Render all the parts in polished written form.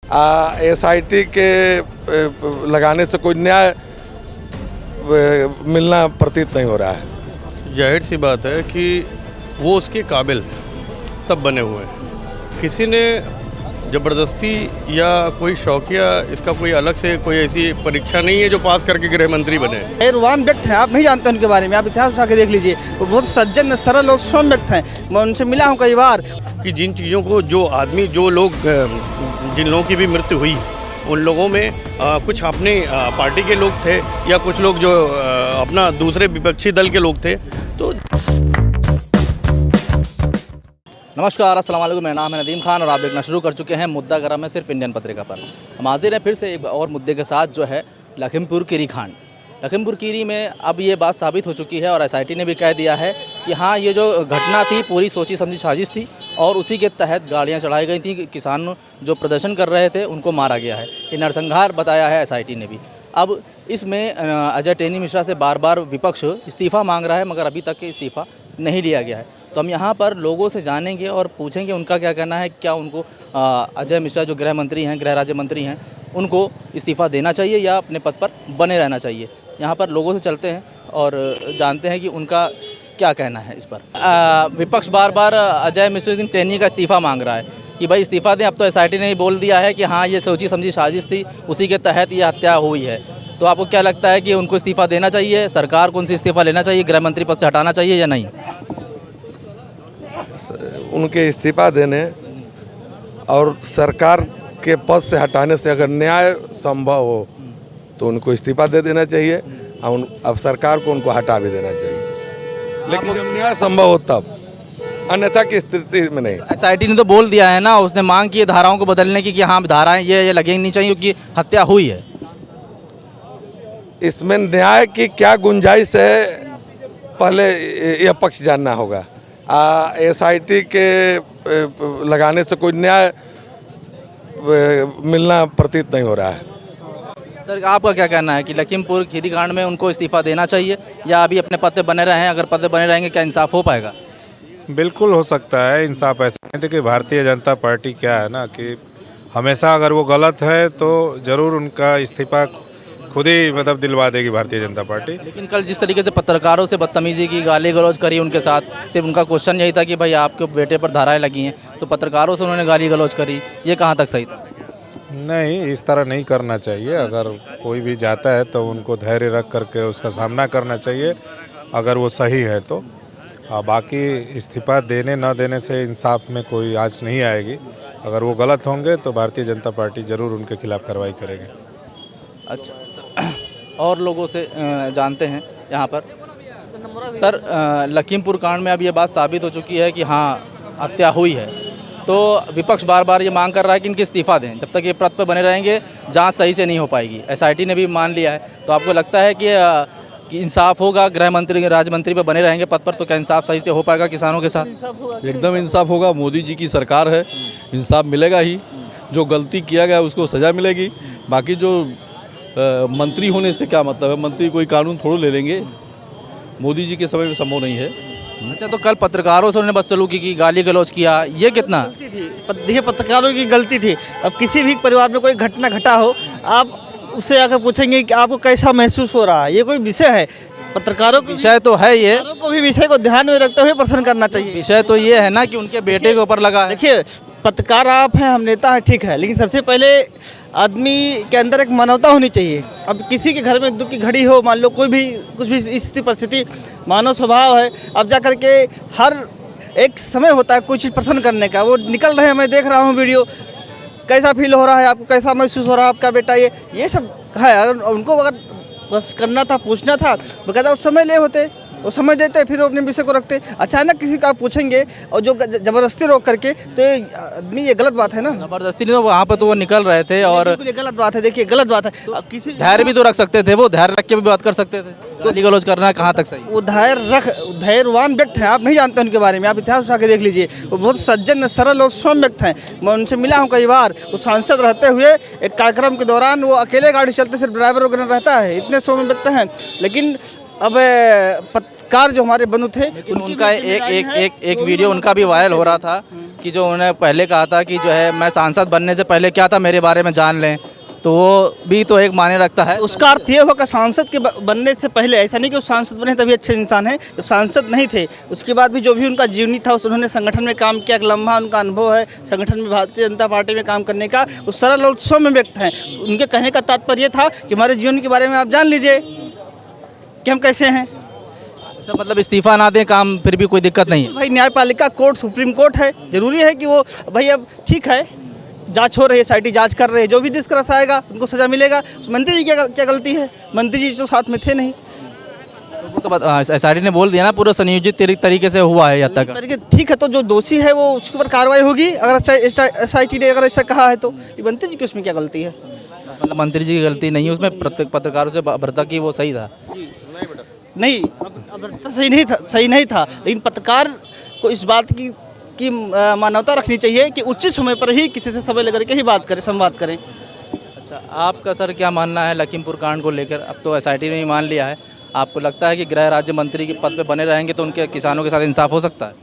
SIT के लगाने से कोई न्याय मिलना प्रतीत नहीं हो रहा है। जाहिर सी बात है कि वो उसके काबिल तब बने हुए हैं। किसी ने ज़बरदस्ती या कोई शौकिया, इसका कोई अलग से कोई ऐसी परीक्षा नहीं है जो पास करके गृह मंत्री बने। खैरवान व्यक्ति हैं, आप नहीं जानते उनके बारे में, आप इतिहास उठा के देख लीजिए। वो बहुत सज्जन, सरल और सौम्य व्यक्ति हैं। मैं उनसे मिला हूँ कई बार। कि जिन चीज़ों को जो लोग जिन लोगों की भी मृत्यु हुई, उन लोगों में कुछ अपने पार्टी के लोग थे या कुछ लोग जो अपना दूसरे विपक्षी दल के लोग थे। तो नमस्कार, अस्सलाम वालेकुम। मेरा नाम है नदीम खान और आप देखना शुरू कर चुके हैं मुद्दा गरम है सिर्फ इंडियन पत्रिका पर। हम हाजिर हैं फिर से एक और मुद्दे के साथ, जो है लखीमपुर खीरी कांड। लखीमपुर खीरी में अब ये बात साबित हो चुकी है और SIT ने भी कह दिया है कि हाँ, ये जो घटना थी पूरी सोची समझी साजिश थी और उसी के तहत गाड़ियाँ चढ़ाई गई थी। किसान जो प्रदर्शन कर रहे थे उनको मारा गया है। ये नरसंहार बताया है SIT ने भी। अब इसमें अजय टेनी मिश्रा से बार बार विपक्ष इस्तीफ़ा मांग रहा है, मगर अभी तक के इस्तीफ़ा नहीं लिया गया है। तो हम यहाँ पर लोगों से जानेंगे और पूछेंगे उनका क्या कहना है। क्या उनको अजय मिश्रा जो गृह मंत्री हैं, गृह राज्य मंत्री हैं, उनको इस्तीफ़ा देना चाहिए या अपने पद पर बने रहना चाहिए। यहाँ पर लोगों से चलते हैं और जानते हैं कि उनका क्या कहना है इस पर। विपक्ष बार बार अजय मिश्रा टेनी का इस्तीफ़ा मांग रहा है कि भाई इस्तीफ़ा दें। अब तो SIT ने ही बोल दिया है कि हाँ, ये सोची समझी साजिश थी, उसी के तहत ये हत्या हुई है। तो आपको क्या लगता है कि उनको इस्तीफ़ा देना चाहिए? सरकार को उनसे इस्तीफ़ा लेना चाहिए? गृह मंत्री पद से हटाना चाहिए या नहीं? उनके इस्तीफा देने और सरकार के पद से हटाने से अगर न्याय संभव हो तो उनको इस्तीफा दे देना चाहिए और अब सरकार को उनको हटा भी देना चाहिए, लेकिन जब न्याय संभव हो तब, अन्यथा की स्थिति में नहीं। SIT ने तो बोल दिया है ना, उसने मांग की है धाराओं को बदलने की कि हाँ, धाराएं ये लगेंगी नहीं चाहिए क्योंकि हत्या हुई है। इसमें न्याय की क्या गुंजाइश है, पहले यह पक्ष जानना होगा। SIT के लगाने से कोई न्याय मिलना प्रतीत नहीं हो रहा है। सर, आपका क्या कहना है कि लखीमपुर खीरी कांड में उनको इस्तीफ़ा देना चाहिए या अभी अपने पद पे बने रहें? अगर पद पे बने रहेंगे क्या इंसाफ हो पाएगा? बिल्कुल हो सकता है इंसाफ। ऐसा नहीं। देखिए, भारतीय जनता पार्टी क्या है ना कि हमेशा अगर वो गलत है तो ज़रूर उनका इस्तीफा खुद ही मतलब दिलवा देगी भारतीय जनता पार्टी। लेकिन कल जिस तरीके से पत्रकारों से बदतमीजी की, गाली गलौज करी उनके साथ, सिर्फ उनका क्वेश्चन यही था कि भाई आपके बेटे पर धाराएं लगी हैं, तो पत्रकारों से उन्होंने गाली गलौज करी, ये कहाँ तक सही था? नहीं, इस तरह नहीं करना चाहिए। अगर कोई भी जाता है तो उनको धैर्य रख करके उसका सामना करना चाहिए, अगर वो सही है तो। बाकी इस्तीफा देने न देने से इंसाफ में कोई आँच नहीं आएगी। अगर वो गलत होंगे तो भारतीय जनता पार्टी ज़रूर उनके खिलाफ कार्रवाई करेगी। अच्छा, और लोगों से जानते हैं यहाँ पर। सर, लखीमपुर कांड में अब ये बात साबित हो चुकी है कि हाँ, हत्या हुई है, तो विपक्ष बार बार ये मांग कर रहा है कि इनके इस्तीफ़ा दें। जब तक ये पद पर बने रहेंगे जांच सही से नहीं हो पाएगी। SIT ने भी मान लिया है। तो आपको लगता है कि इंसाफ होगा? गृह मंत्री, राज्य मंत्री पर बने रहेंगे पद पर, तो क्या इंसाफ सही से हो पाएगा किसानों के साथ? एकदम इंसाफ होगा। मोदी जी की सरकार है, इंसाफ मिलेगा ही। जो गलती किया गया उसको सज़ा मिलेगी। बाकी जो मंत्री होने से क्या मतलब है? मंत्री कोई कानून थोड़ा ले लेंगे, मोदी जी के समय में संभव नहीं है। अच्छा, तो कल पत्रकारों से उन्होंने बदसलूकी की, गाली गलौज किया, ये कितना? देखिए, पत्रकारों की गलती थी। अब किसी भी परिवार में कोई घटना घटा हो, आप उससे आकर पूछेंगे कि आपको कैसा महसूस हो रहा है। ये कोई विषय है? पत्रकारों को विषय तो है, ये को भी विषय को ध्यान में रखते हुए प्रश्न करना चाहिए। विषय तो ये है ना कि उनके बेटे के ऊपर लगा है। देखिए, पत्रकार आप हैं, हम नेता हैं, ठीक है, लेकिन सबसे पहले आदमी के अंदर एक मानवता होनी चाहिए। अब किसी के घर में दुख की घड़ी हो, मान लो कोई भी कुछ भी स्थिति परिस्थिति, मानव स्वभाव है। अब जा कर के हर एक समय होता है कोई चीज़ पसंद करने का। वो निकल रहे हैं, मैं देख रहा हूँ वीडियो, कैसा फील हो रहा है आपको, कैसा महसूस हो रहा है आपका बेटा, ये सब है। अगर उनको अगर बस करना था, पूछना था, वो कहता उस समय ले होते, वो समझ देते, फिर वो अपने विषय को रखते। अचानक किसी का आप पूछेंगे और जो ज़बरदस्ती रोक करके, तो आदमी, ये गलत बात है ना। ज़बरदस्ती नहीं, तो वहाँ पर तो वो निकल रहे थे और ये गलत बात है। देखिए, गलत बात है। अब किसी धैर्य भी तो रख सकते थे, वो धैर्य रख के भी बात कर सकते थे। गाली गलौज करना कहाँ तक सही? वो धैर्यवान व्यक्ति हैं, आप नहीं जानते उनके बारे में, आप इतिहास उठा के देख लीजिए। वो बहुत सज्जन, सरल और सौम्य व्यक्ति हैं। मैं उनसे मिला हूँ कई बार। वो सांसद रहते हुए एक कार्यक्रम के दौरान वो अकेले गाड़ी चलते, सिर्फ ड्राइवर वगैरह रहता है, इतने सौम्य व्यक्ति हैं। लेकिन अब पत्रकार जो हमारे बंधु थे, उनका एक वीडियो उनका भी वायरल हो रहा था कि जो उन्होंने पहले कहा था कि जो है मैं सांसद बनने से पहले क्या था मेरे बारे में जान लें, तो वो भी तो एक मायने रखता है। उसका अर्थ ये होगा सांसद के बनने से पहले, ऐसा नहीं कि वो सांसद बने तभी अच्छे इंसान हैं। जब सांसद नहीं थे उसके बाद भी जो भी उनका जीवनी था, उन्होंने संगठन में काम किया, एक लम्हा उनका अनुभव है संगठन में, भारतीय जनता पार्टी में काम करने का, वो सरल और सौम्य व्यक्त हैं। उनके कहने का तात्पर्य था कि हमारे जीवन के बारे में आप जान लीजिए कि हम कैसे हैं। अच्छा, मतलब इस्तीफा ना दें काम फिर भी कोई दिक्कत नहीं है? भाई न्यायपालिका कोर्ट, सुप्रीम कोर्ट है, जरूरी है कि वो भाई अब ठीक है, जांच हो रही है, SIT जांच कर रहे हैं, जो भी निष्कर्ष आएगा उनको सज़ा मिलेगा। मंत्री जी क्या गलती है? मंत्री जी तो साथ में थे नहीं। तो SIT ने बोल दिया ना पूरा सुनियोजित तरीके से हुआ है अब तक। ठीक है, तो जो दोषी है वो उसके ऊपर कार्रवाई होगी। अगर SIT ने अगर ऐसा कहा है तो मंत्री जी की उसमें क्या गलती है? मतलब मंत्री जी की गलती नहीं है उसमें, पत्रकारों से बर्ता की वो सही था? नहीं, अब तो सही नहीं था, लेकिन पत्रकार को इस बात की मानवता रखनी चाहिए कि उचित समय पर ही किसी से समय लेकर के ही बात करें, संवाद करें। अच्छा, आपका सर क्या मानना है लखीमपुर कांड को लेकर? अब तो SIT ने ही मान लिया है, आपको लगता है कि गृह राज्य मंत्री के पद पे बने रहेंगे तो उनके किसानों के साथ इंसाफ हो सकता है?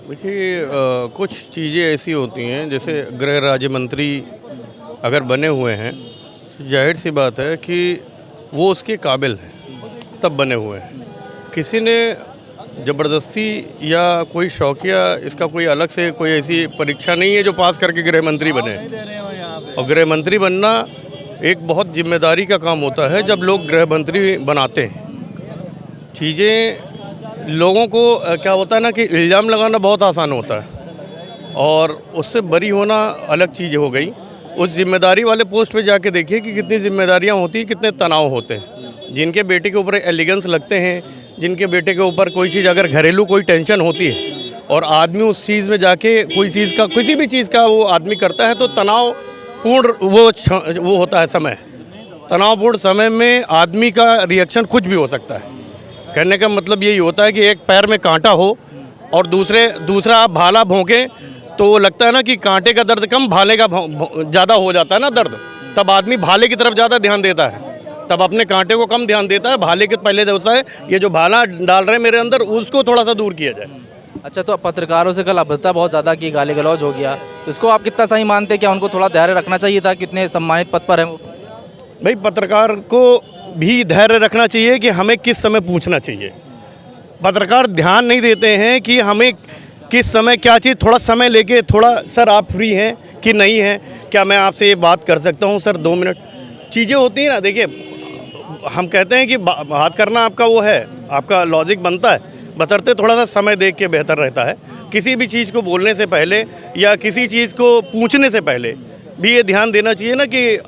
देखिए, कुछ चीज़ें ऐसी होती हैं, जैसे गृह राज्य मंत्री अगर बने हुए हैं तो जाहिर सी बात है कि वो उसके काबिल हैं, तब बने हुए हैं। किसी ने ज़बरदस्ती या कोई शौकिया, इसका कोई अलग से कोई ऐसी परीक्षा नहीं है जो पास करके गृह मंत्री बने। और गृह मंत्री बनना एक बहुत जिम्मेदारी का काम होता है। जब लोग गृह मंत्री बनाते हैं, चीज़ें लोगों को क्या होता है ना कि इल्ज़ाम लगाना बहुत आसान होता है और उससे बरी होना अलग चीज़ हो गई। उस जिम्मेदारी वाले पोस्ट पे जाके देखिए कि कितनी जिम्मेदारियां होती हैं, कितने तनाव होते हैं। जिनके बेटे के ऊपर एलिगेंस लगते हैं, जिनके बेटे के ऊपर कोई चीज़ अगर घरेलू कोई टेंशन होती है और आदमी उस चीज़ में जाके कोई चीज़ का, किसी भी चीज़ का वो आदमी करता है, तो तनावपूर्ण वो होता है समय। तनावपूर्ण समय में आदमी का रिएक्शन कुछ भी हो सकता है। कहने का मतलब यही होता है कि एक पैर में कांटा हो और दूसरा आप भाला भोंके तो वो लगता है ना कि कांटे का दर्द कम, भाले का ज़्यादा हो जाता है ना दर्द। तब आदमी भाले की तरफ ज़्यादा ध्यान देता है, तब अपने कांटे को कम ध्यान देता है। भाले के पहले होता है ये जो भाला डाल रहे हैं मेरे अंदर, उसको थोड़ा सा दूर किया जाए। अच्छा, तो पत्रकारों से कल अभद्रता बहुत ज़्यादा की, गाली गलौज हो गया, तो इसको आप कितना सही मानते हैं? क्या उनको थोड़ा धैर्य रखना चाहिए था? कितने सम्मानित पद पर हैं वो? भाई, पत्रकार को भी धैर्य रखना चाहिए कि हमें किस समय पूछना चाहिए। पत्रकार ध्यान नहीं देते हैं कि हमें किस समय क्या चीज़, थोड़ा समय लेके थोड़ा, सर आप फ्री हैं कि नहीं हैं, क्या मैं आपसे ये बात कर सकता हूँ सर 2 मिनट, चीज़ें होती हैं ना। देखिए, हम कहते हैं कि बात करना आपका वो है, आपका लॉजिक बनता है, बशर्ते थोड़ा सा समय देख के बेहतर रहता है। किसी भी चीज़ को बोलने से पहले या किसी चीज़ को पूछने से पहले भी ये ध्यान देना चाहिए ना कि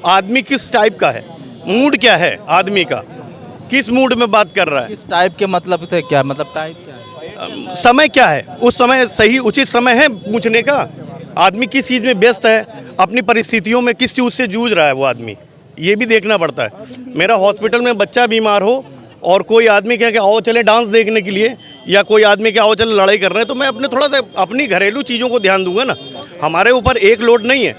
आदमी किस टाइप का है, मूड क्या है आदमी का, किस मूड में बात कर रहा है। किस टाइप के मतलब से क्या मतलब, टाइप क्या है? समय क्या है, उस समय सही उचित समय है पूछने का। आदमी किस चीज़ में व्यस्त है, अपनी परिस्थितियों में किस चीज़ से जूझ रहा है वो आदमी, ये भी देखना पड़ता है। मेरा हॉस्पिटल में बच्चा बीमार हो और कोई आदमी क्या कि आओ चले डांस देखने के लिए, या कोई आदमी क्या आओ चले लड़ाई कर रहे हैं, तो मैं अपने थोड़ा सा अपनी घरेलू चीज़ों को ध्यान दूंगा ना। हमारे ऊपर एक लोड नहीं है।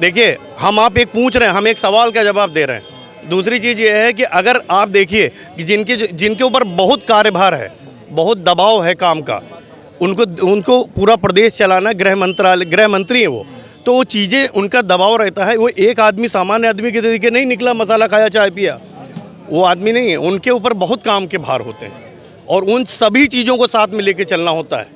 देखिए, आप एक पूछ रहे हैं, हम एक सवाल का जवाब दे रहे हैं। दूसरी चीज़ ये है कि अगर आप देखिए कि जिनके ऊपर बहुत कार्यभार है, बहुत दबाव है काम का, उनको पूरा प्रदेश चलाना, गृह मंत्री है वो, तो वो चीज़ें उनका दबाव रहता है। वो एक आदमी सामान्य आदमी के तरीके नहीं निकला, मसाला खाया चाय पिया, वो आदमी नहीं है। उनके ऊपर बहुत काम के भार होते हैं और उन सभी चीज़ों को साथ में लेके चलना होता है।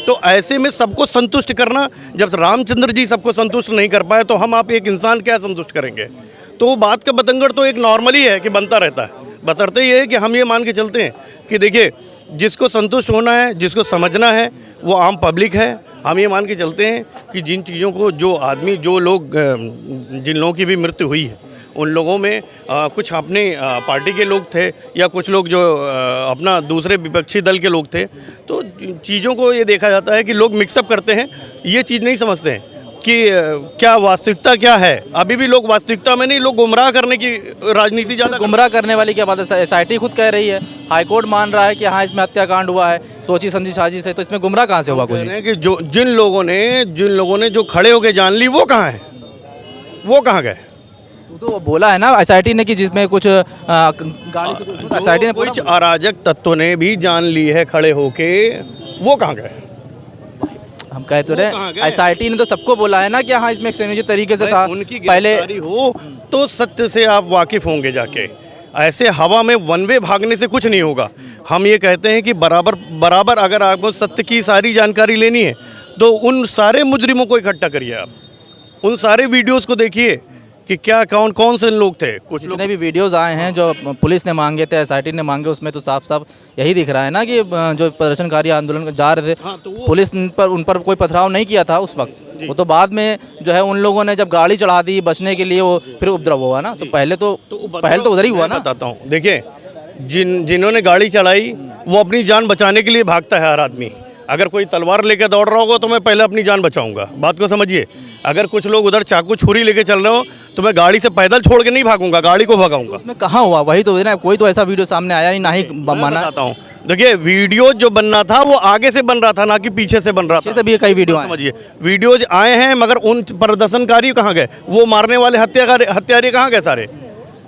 तो ऐसे में सबको संतुष्ट करना, जब रामचंद्र जी सबको संतुष्ट नहीं कर पाए तो हम आप एक इंसान क्या संतुष्ट करेंगे? तो वो बात का बतंगड़ तो एक नॉर्मली है कि बनता रहता है। बशर्ते ये है कि हम ये मान के चलते हैं कि देखिए, जिसको संतुष्ट होना है, जिसको समझना है, वो आम पब्लिक है। हम ये मान के चलते हैं कि जिन चीज़ों को जिन लोगों की भी मृत्यु हुई है, उन लोगों में कुछ अपने पार्टी के लोग थे या कुछ लोग जो अपना दूसरे विपक्षी दल के लोग थे। तो चीज़ों को ये देखा जाता है कि लोग मिक्सअप करते हैं, ये चीज़ नहीं समझते हैं कि क्या वास्तविकता क्या है। अभी भी लोग वास्तविकता में नहीं, लोग गुमराह करने की राजनीति ज़्यादा। गुमराह करने वाली क्या बात है? SIT खुद कह रही है, हाईकोर्ट मान रहा है कि हाँ इसमें हत्याकांड हुआ है, सोची समझी साजिश है, तो इसमें गुमराह कहाँ से हुआ? कुछ कि जिन लोगों ने जो खड़े होके जान ली, वो कहाँ है, वो कहाँ गए? तो बोला है ना SIT ने कि जिसमें कुछ गाड़ी से SIT ने कुछ अराजक तत्वों ने भी जान ली है खड़े होके, वो कहाँ गए? हम कह तो रहे SIT ने तो सबको बोला है ना कि हाँ इसमें एक संयोजित तरीके से था। उनकी पहले गिरफ्तारी हो तो सत्य से आप वाकिफ होंगे जाके। ऐसे हवा में वन वे भागने से कुछ नहीं होगा। हम ये कहते हैं कि बराबर अगर आपको सत्य की सारी जानकारी लेनी है तो उन सारे मुजरिमों को इकट्ठा करिए, आप उन सारे वीडियोस को देखिए कि क्या कौन से लोग थे। कुछ लोग जितने भी वीडियोस आए हैं जो पुलिस ने मांगे थे, SIT ने मांगे, उसमें तो साफ साफ यही दिख रहा है ना कि जो प्रदर्शनकारी आंदोलन जा रहे थे, पुलिस उन पर कोई पथराव नहीं किया था उस वक्त। वो तो बाद में जो है उन लोगों ने जब गाड़ी चढ़ा दी बचने के लिए, वो फिर उपद्रव हुआ ना। तो पहले तो उधर ही हुआ ना। बताता हूँ, देखिए जिन्होंने गाड़ी चलाई वो अपनी जान बचाने के लिए भागता है हर आदमी। अगर कोई तलवार लेकर दौड़ रहा होगा तो मैं पहले अपनी जान बचाऊंगा, बात को समझिए। अगर कुछ लोग उधर चाकू छुरी लेके चल रहे हो तो मैं गाड़ी से पैदल छोड़ के नहीं भागूंगा, गाड़ी को भगाऊंगा। उसमें कहाँ हुआ, वही तो है ना, कोई तो ऐसा वीडियो सामने आया नहीं, ना ही माना। बताता हूँ, देखिए वीडियो जो बनना था वो आगे से बन रहा था, ना कि पीछे से बन रहा था। पीछे से भी कई वीडियो आए। समझिए, वीडियोज आए हैं मगर उन प्रदर्शनकारी कहाँ गए? वो मारने वाले हत्यारे कहाँ गए? सारे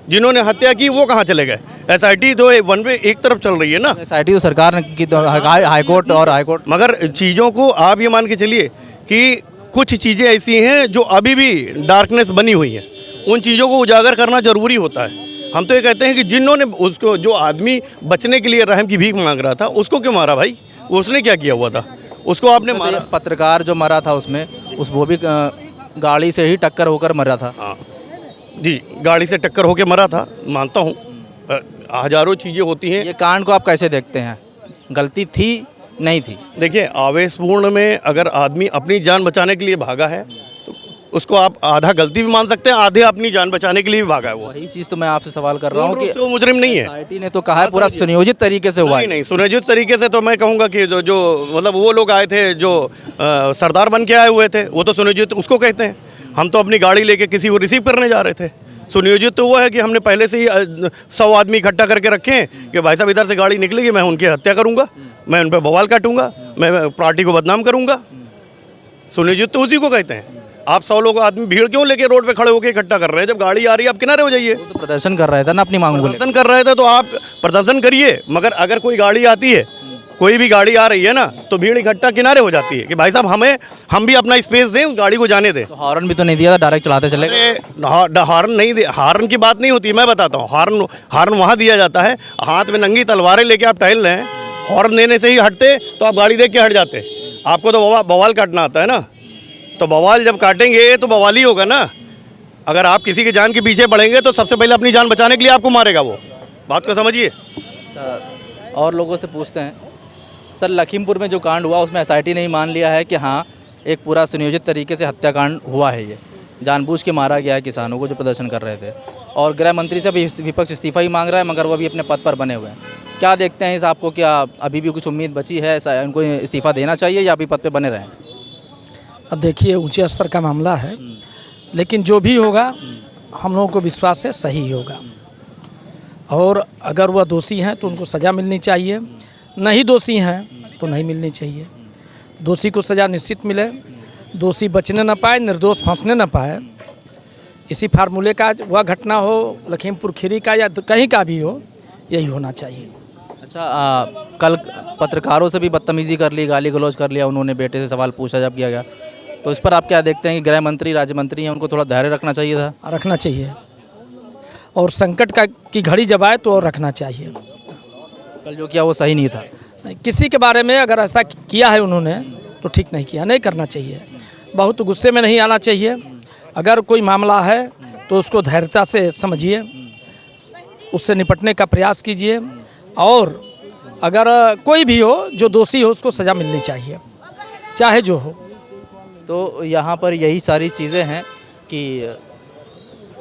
जिन्होंने हत्या की वो कहाँ चले गए? SIT तो वन वे एक तरफ चल रही है ना। SIT तो सरकार ने की, हाईकोर्ट मगर चीज़ों को आप ये मान के चलिए कि कुछ चीज़ें ऐसी हैं जो अभी भी डार्कनेस बनी हुई हैं, उन चीज़ों को उजागर करना ज़रूरी होता है। हम तो ये कहते हैं कि जिन्होंने उसको, जो आदमी बचने के लिए रहम की भीख मांग रहा था, उसको क्यों मारा भाई? उसने क्या किया हुआ था? उसको आपने मारा। पत्रकार जो मरा था उसमें, वो भी गाड़ी से ही टक्कर होकर मरा था। हाँ जी, गाड़ी से टक्कर होकर मरा था, मानता हूँ। हजारों चीज़ें होती हैं। ये कांड को आप कैसे देखते हैं? गलती थी, नहीं थी? देखिए, आवेशपूर्ण में अगर आदमी अपनी जान बचाने के लिए भागा है तो उसको आप आधा गलती भी मान सकते हैं, आधे अपनी जान बचाने के लिए भी भागा है वो। वही चीज़ तो मैं आपसे सवाल कर रहा हूँ कि वो मुजरिम नहीं है। SIT ने तो कहा है पूरा सुनियोजित तरीके से हुआ है। नहीं, सुनियोजित तरीके से तो मैं कहूँगा कि जो मतलब वो लोग आए थे जो सरदार बन के आए हुए थे, वो तो सुनियोजित उसको कहते हैं। हम तो अपनी गाड़ी लेके किसी को रिसीव करने जा रहे थे। सुनियोजित तो वो है कि हमने पहले से ही 100 आदमी इकट्ठा करके रखे हैं कि भाई साहब इधर से गाड़ी निकलेगी, मैं उनकी हत्या करूंगा, मैं उन पर बवाल काटूंगा, मैं पार्टी को बदनाम करूंगा। सुनियोजित तो उसी को कहते हैं। आप 100 लोग आदमी भीड़ क्यों लेके रोड पे खड़े होकर इकट्ठा कर रहे हैं? जब गाड़ी आ रही है आप किनारे हो जाइए। तो प्रदर्शन कर रहे थे ना, अपनी मांग को प्रदर्शन कर रहे थे तो आप प्रदर्शन करिए, मगर अगर कोई गाड़ी आती है, कोई भी गाड़ी आ रही है ना, तो भीड़ इकट्ठा किनारे हो जाती है कि भाई साहब हम भी अपना स्पेस दें, उस गाड़ी को जाने दें। तो हॉर्न भी तो नहीं दिया था, डायरेक्ट चलाते चले गए। हॉर्न नहीं दे, हॉर्न की बात नहीं होती, मैं बताता हूँ। हॉर्न वहाँ दिया जाता है, हाथ में नंगी तलवारें लेके आप टहल रहे हैं, हॉर्न देने से ही हटते तो आप गाड़ी देख के हट जाते। आपको तो बवाल काटना आता है ना, तो बवाल जब काटेंगे तो बवाल ही होगा ना। अगर आप किसी की जान के पीछे बढ़ेंगे तो सबसे पहले अपनी जान बचाने के लिए आपको मारेगा वो, बात को समझिए। और लोगों से पूछते हैं, सर लखीमपुर में जो कांड हुआ उसमें SIT ने ही मान लिया है कि हाँ एक पूरा सुनियोजित तरीके से हत्याकांड हुआ है, ये जानबूझ के मारा गया है किसानों को जो प्रदर्शन कर रहे थे। और गृह मंत्री से भी विपक्ष इस्तीफा ही मांग रहा है, मगर वो भी अपने पद पर बने हुए हैं। क्या देखते हैं इस आपको, क्या अभी भी कुछ उम्मीद बची है, उनको इस्तीफा देना चाहिए या अभी पद पर बने रहें? अब देखिए, ऊंचे स्तर का मामला है, लेकिन जो भी होगा हम लोगों को विश्वास है सही होगा। और अगर वह दोषी हैं तो उनको सज़ा मिलनी चाहिए, नहीं दोषी हैं तो नहीं मिलनी चाहिए। दोषी को सज़ा निश्चित मिले, दोषी बचने न पाए, निर्दोष फंसने न पाए। इसी फार्मूले का वह घटना हो लखीमपुर खीरी का या कहीं का भी हो, यही होना चाहिए। अच्छा, कल पत्रकारों से भी बदतमीज़ी कर ली, गाली गलौज कर लिया उन्होंने, बेटे से सवाल पूछा जब किया गया, तो इस पर आप क्या देखते हैं कि गृह मंत्री राज्य मंत्री हैं, उनको थोड़ा धैर्य रखना चाहिए था? रखना चाहिए, और संकट की घड़ी जब आए तो और रखना चाहिए। कल जो किया वो सही नहीं था। नहीं, किसी के बारे में अगर ऐसा किया है उन्होंने तो ठीक नहीं किया, नहीं करना चाहिए। बहुत गुस्से में नहीं आना चाहिए। अगर कोई मामला है तो उसको धैर्यता से समझिए, उससे निपटने का प्रयास कीजिए, और अगर कोई भी हो जो दोषी हो उसको सज़ा मिलनी चाहिए, चाहे जो हो। तो यहाँ पर यही सारी चीज़ें हैं कि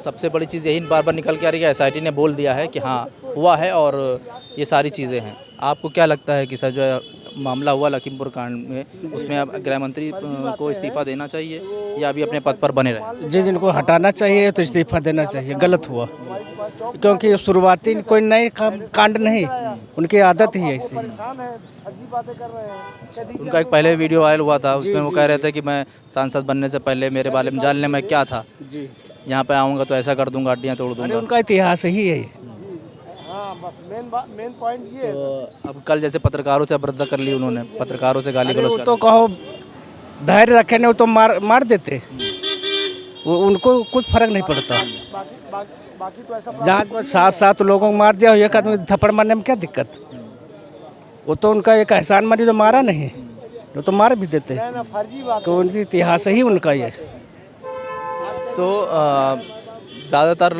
सबसे बड़ी चीज़ यही बार बार निकल के आ रही है, SIT ने बोल दिया है कि हाँ हुआ है और ये सारी चीज़ें हैं। आपको क्या लगता है कि सर जो मामला हुआ लखीमपुर कांड में, उसमें अब गृह मंत्री को इस्तीफा देना चाहिए या अभी अपने पद पर बने रहें? जी, जिनको हटाना चाहिए तो इस्तीफा देना चाहिए, गलत हुआ, क्योंकि शुरुआती कोई नए कांड नहीं, उनकी आदत ही ऐसी है। उनका एक पहले वीडियो वायरल हुआ था, उसमें वो कह रहे थे कि मैं सांसद बनने से पहले मेरे बारे में जान लें मैं क्या था, जी यहाँ पे आऊँगा तो ऐसा कर दूंगा, हड्डियाँ तोड़ दूंगा। उनका इतिहास ही है। मेन पॉइंट ये तो अब कल जैसे पत्रकारों से अभद्रता कर ली उन्होंने, पत्रकारों से गाली गलौज तो कहो धैर्य रखे नहीं तो मार देते, उनको कुछ फर्क नहीं पड़ता। जहाँ 7 लोगों को मार दिया, एक आदमी थप्पड़ मारने में क्या दिक्कत? वो तो उनका एक एहसान मरी जो मारा नहीं, वो तो मार भी देते, तो उनकी इतिहास ही उनका ये। तो ज़्यादातर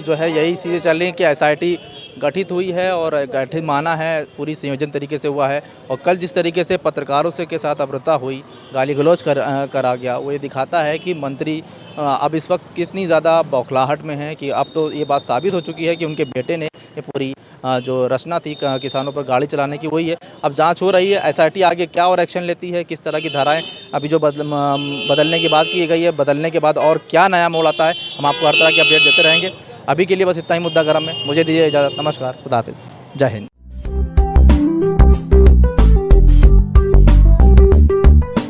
जो है यही चीज़ें चल रही हैं कि SIT गठित हुई है और गठित माना है, पूरी संयोजन तरीके से हुआ है। और कल जिस तरीके से पत्रकारों से के साथ अभद्रता हुई, गाली गलौज करा गया, वो ये दिखाता है कि मंत्री अब इस वक्त कितनी ज़्यादा बौखलाहट में हैं कि अब तो ये बात साबित हो चुकी है कि उनके बेटे ने ये पूरी जो रचना थी किसानों पर गाड़ी चलाने की, वही है। अब जांच हो रही है, SIT आगे क्या और एक्शन लेती है, किस तरह की धाराएं अभी जो बदलने की बात की गई है, बदलने के बाद और क्या नया मोड़ आता है, हम आपको हर तरह की अपडेट देते रहेंगे। अभी के लिए बस इतना ही मुद्दा गर्म में। मुझे दीजिए इजाज़त। नमस्कार, खुदा हाफिज़, जय हिंद।